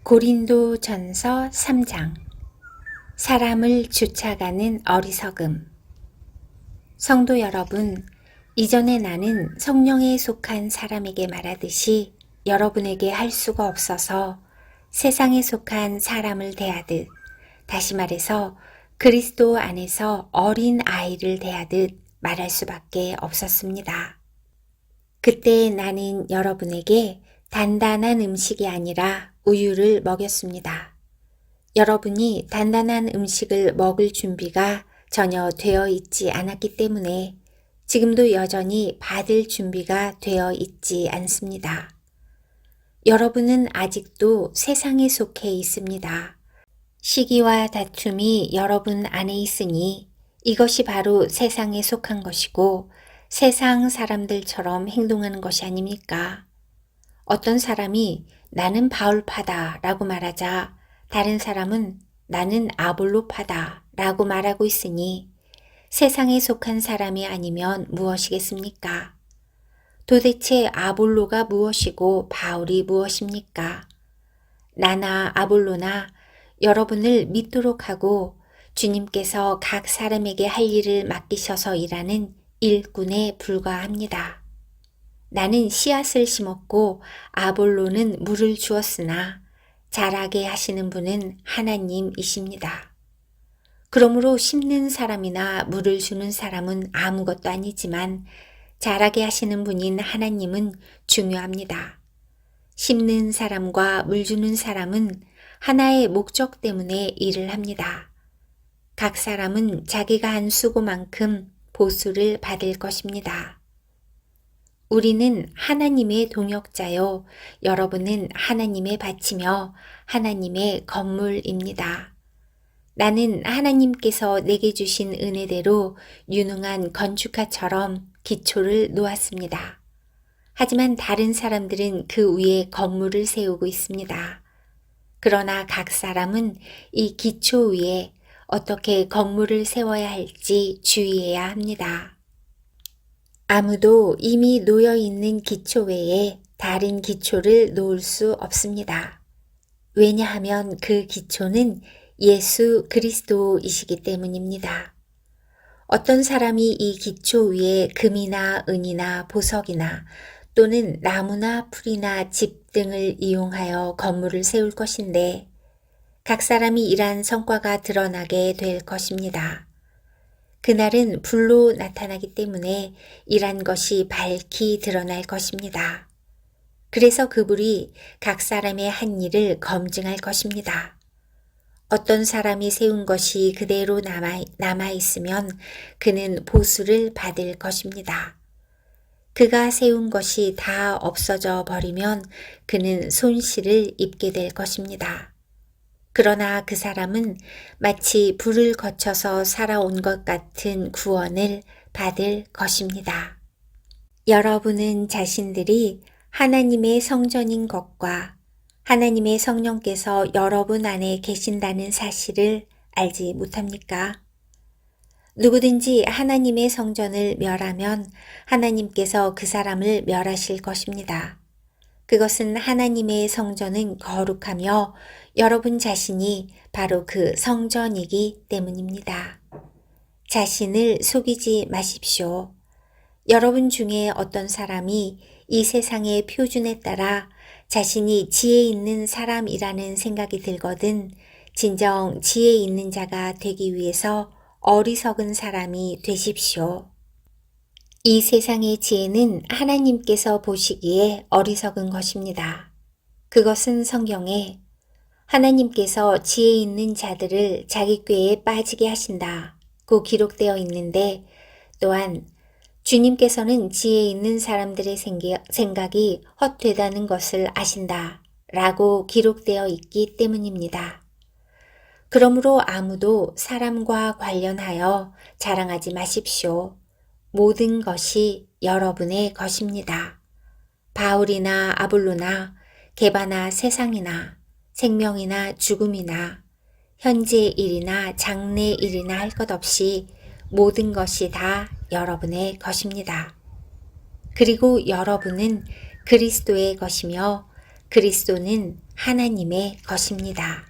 고린도전서 3장. 사람을 쫓아가는 어리석음. 성도 여러분, 이전에 나는 성령에 속한 사람에게 말하듯이 여러분에게 할 수가 없어서 세상에 속한 사람을 대하듯, 다시 말해서 그리스도 안에서 어린 아이를 대하듯 말할 수밖에 없었습니다. 그때 나는 여러분에게 단단한 음식이 아니라 우유를 먹였습니다. 여러분이 단단한 음식을 먹을 준비가 전혀 되어 있지 않았기 때문에 지금도 여전히 받을 준비가 되어 있지 않습니다. 여러분은 아직도 세상에 속해 있습니다. 시기와 다툼이 여러분 안에 있으니 이것이 바로 세상에 속한 것이고 세상 사람들처럼 행동하는 것이 아닙니까? 어떤 사람이 나는 바울파다 라고 말하자 다른 사람은 나는 아볼로파다 라고 말하고 있으니 세상에 속한 사람이 아니면 무엇이겠습니까? 도대체 아볼로가 무엇이고 바울이 무엇입니까? 나나 아볼로나 여러분을 믿도록 하고 주님께서 각 사람에게 할 일을 맡기셔서 일하는 일꾼에 불과합니다. 나는 씨앗을 심었고 아볼로는 물을 주었으나 자라게 하시는 분은 하나님이십니다. 그러므로 심는 사람이나 물을 주는 사람은 아무것도 아니지만 자라게 하시는 분인 하나님은 중요합니다. 심는 사람과 물 주는 사람은 하나의 목적 때문에 일을 합니다. 각 사람은 자기가 한 수고만큼 보수를 받을 것입니다. 우리는 하나님의 동역자요, 여러분은 하나님의 밭이며 하나님의 건물입니다. 나는 하나님께서 내게 주신 은혜대로 유능한 건축가처럼 기초를 놓았습니다. 하지만 다른 사람들은 그 위에 건물을 세우고 있습니다. 그러나 각 사람은 이 기초 위에 어떻게 건물을 세워야 할지 주의해야 합니다. 아무도 이미 놓여 있는 기초 외에 다른 기초를 놓을 수 없습니다. 왜냐하면 그 기초는 예수 그리스도이시기 때문입니다. 어떤 사람이 이 기초 위에 금이나 은이나 보석이나 또는 나무나 풀이나 집 등을 이용하여 건물을 세울 것인데 각 사람이 일한 성과가 드러나게 될 것입니다. 그날은 불로 나타나기 때문에 일한 것이 밝히 드러날 것입니다. 그래서 그 불이 각 사람의 한 일을 검증할 것입니다. 어떤 사람이 세운 것이 그대로 남아있으면 그는 보수를 받을 것입니다. 그가 세운 것이 다 없어져 버리면 그는 손실을 입게 될 것입니다. 그러나 그 사람은 마치 불을 거쳐서 살아온 것 같은 구원을 받을 것입니다. 여러분은 자신들이 하나님의 성전인 것과 하나님의 성령께서 여러분 안에 계신다는 사실을 알지 못합니까? 누구든지 하나님의 성전을 멸하면 하나님께서 그 사람을 멸하실 것입니다. 그것은 하나님의 성전은 거룩하며 여러분 자신이 바로 그 성전이기 때문입니다. 자신을 속이지 마십시오. 여러분 중에 어떤 사람이 이 세상의 표준에 따라 자신이 지혜 있는 사람이라는 생각이 들거든 진정 지혜 있는 자가 되기 위해서 어리석은 사람이 되십시오. 이 세상의 지혜는 하나님께서 보시기에 어리석은 것입니다. 그것은 성경에 하나님께서 지혜 있는 자들을 자기 꾀에 빠지게 하신다고 기록되어 있는데 또한 주님께서는 지혜 있는 사람들의 생각이 헛되다는 것을 아신다 라고 기록되어 있기 때문입니다. 그러므로 아무도 사람과 관련하여 자랑하지 마십시오. 모든 것이 여러분의 것입니다. 바울이나 아볼로나 게바나 세상이나 생명이나 죽음이나 현재 일이나 장래 일이나 할 것 없이 모든 것이 다 여러분의 것입니다. 그리고 여러분은 그리스도의 것이며 그리스도는 하나님의 것입니다.